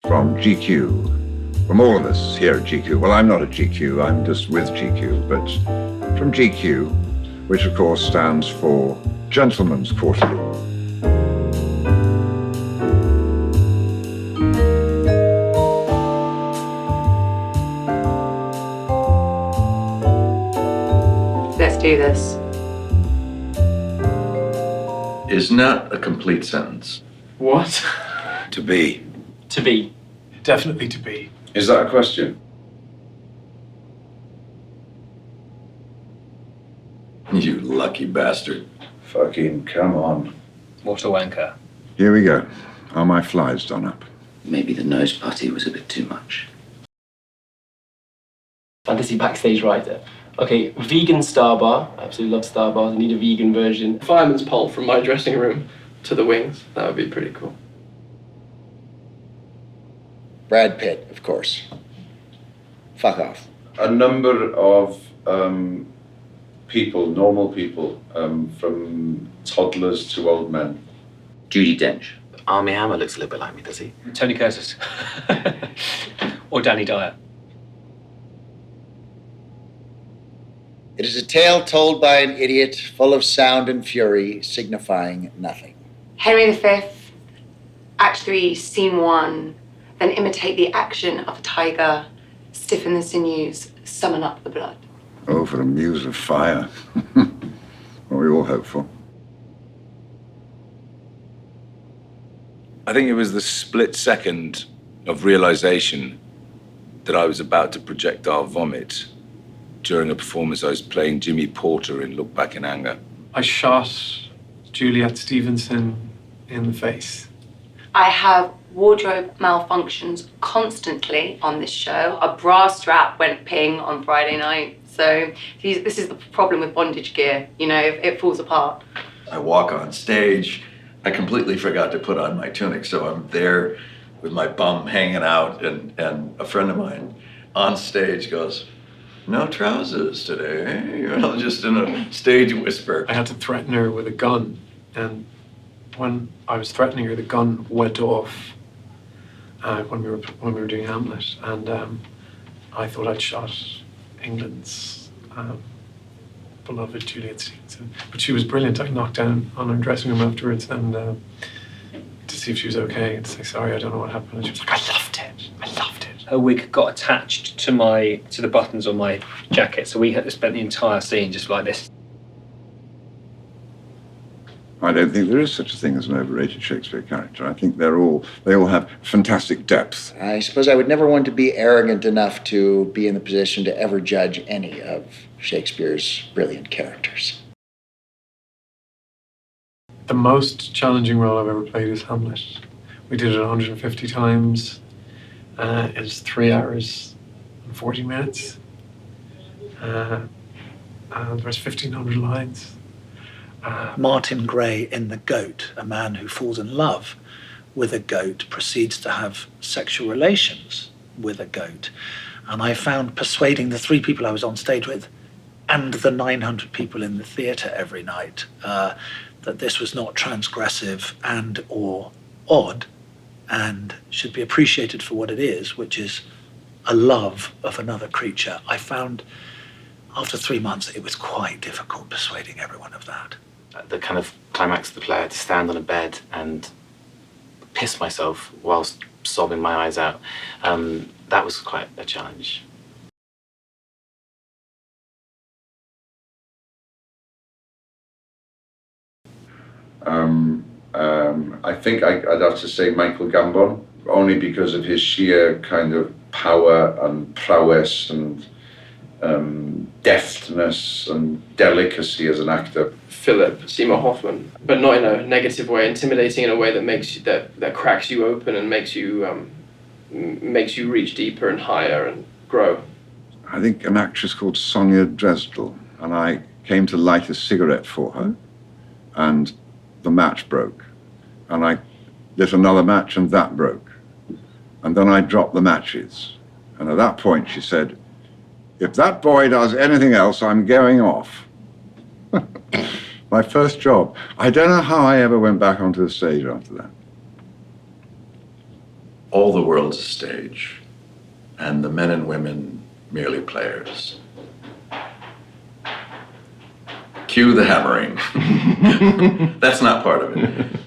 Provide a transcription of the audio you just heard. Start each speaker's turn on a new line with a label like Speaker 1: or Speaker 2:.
Speaker 1: from GQ, from all of us here at GQ. Well, I'm not at GQ, I'm just with GQ, but from GQ, which of course stands for Gentleman's Quarterly.
Speaker 2: Let's do this.
Speaker 3: Is not a complete sentence.
Speaker 4: What?
Speaker 1: To be.
Speaker 4: To be. Definitely to be.
Speaker 3: Is that a question? You lucky bastard. Fucking come on.
Speaker 4: What a wanker.
Speaker 1: Here we go. Are my flies done up?
Speaker 5: Maybe the nose putty was a bit too much.
Speaker 6: Fantasy backstage writer. Okay, vegan Star Bar. I absolutely love Star Bars. I need a vegan version.
Speaker 7: Fireman's pole from my dressing room to the wings. That would be pretty cool.
Speaker 8: Brad Pitt, of course. Fuck off.
Speaker 3: A number of people, normal people, from toddlers to old men.
Speaker 5: Judi Dench. Armie Hammer looks a little bit like me, does he?
Speaker 4: Tony Curtis. Or Danny Dyer.
Speaker 8: It is a tale told by an idiot, full of sound and fury, signifying nothing.
Speaker 2: Henry V, Act 3, Scene 1. Then imitate the action of a tiger, stiffen the sinews, summon up the blood.
Speaker 1: Oh, for a muse of fire. What we all hope for.
Speaker 9: I think it was the split second of realization that I was about to projectile vomit during a performance I was playing Jimmy Porter in Look Back in Anger.
Speaker 4: I shot Juliet Stevenson in the face.
Speaker 2: I have wardrobe malfunctions constantly on this show. A bra strap went ping on Friday night. So this is the problem with bondage gear. You know, it falls apart.
Speaker 3: I walk on stage. I completely forgot to put on my tunic, so I'm there with my bum hanging out, and a friend of mine on stage goes, "No trousers today," you know, just in a stage whisper.
Speaker 4: I had to threaten her with a gun, and when I was threatening her, the gun went off when we were doing Hamlet, and I thought I'd shot England's beloved Juliet Stevenson. But she was brilliant. I knocked down on her dressing room afterwards and to see if she was okay and to say, sorry, I don't know what happened. And she was like, I loved it. I loved it. Her wig got attached to the buttons on my jacket, so we had to spend the entire scene just like this.
Speaker 1: I don't think there is such a thing as an overrated Shakespeare character. I think they all have fantastic depth.
Speaker 8: I suppose I would never want to be arrogant enough to be in the position to ever judge any of Shakespeare's brilliant characters.
Speaker 4: The most challenging role I've ever played is Hamlet. We did it 150 times. It's 3 hours and 40 minutes. And there's 1,500 lines.
Speaker 10: Martin Gray in The Goat, a man who falls in love with a goat, proceeds to have sexual relations with a goat. And I found persuading the 3 people I was on stage with and the 900 people in the theatre every night that this was not transgressive and or odd and should be appreciated for what it is, which is a love of another creature. I found after 3 months it was quite difficult persuading everyone of that.
Speaker 5: The kind of climax of the play, I had to stand on a bed and piss myself whilst sobbing my eyes out. That was quite a challenge.
Speaker 3: I think I'd have to say Michael Gambon, only because of his sheer kind of power and prowess and deftness and delicacy as an actor.
Speaker 7: Philip Seymour Hoffman, but not in a negative way, intimidating in a way that makes you, that cracks you open and makes you reach deeper and higher and grow.
Speaker 1: I think an actress called Sonia Dresdel, and I came to light a cigarette for her, and the match broke. And I lit another match and that broke. And then I dropped the matches. And at that point she said, if that boy does anything else, I'm going off. My first job. I don't know how I ever went back onto the stage after that.
Speaker 3: all the world's a stage, and the men and women merely players. Cue the hammering. That's not part of it.